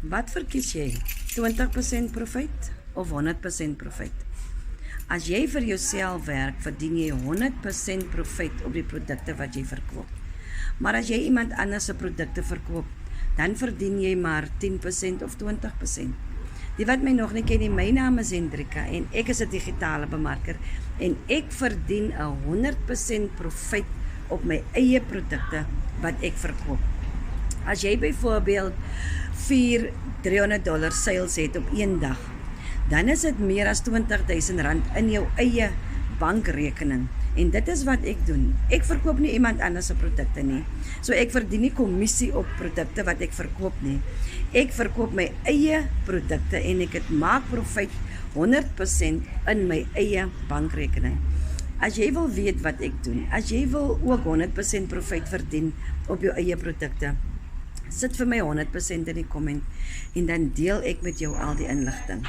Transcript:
Wat verkies jy? 20% profit of 100% profit? As jy vir jouself werk, verdien jy 100% profit op die produkte wat jy verkoop. Maar as jy iemand anders se produkte verkoop, dan verdien jy maar 10% of 20%. Die wat my nog nie ken nie, my naam is Hendrika en ek is 'n digitale bemarker en ek verdien 'n 100% profit op my eie produkte wat ek verkoop. As jy byvoorbeeld $400 sales het op een dag, dan is dit meer as R20,000 in jou eie bankrekening. En dit is wat ek doen. Ek verkoop nie iemand anders se produkte nie. So ek verdien nie kommissie op produkte wat ek verkoop nie. Ek verkoop my eie produkte en ek het maak profit 100% in my eie bankrekening. As jy wil weet wat ek doen, as jy wil ook 100% profit verdien op jou eie produkte, sit vir my 100% in die comment en dan deel ek met jou al die inligting.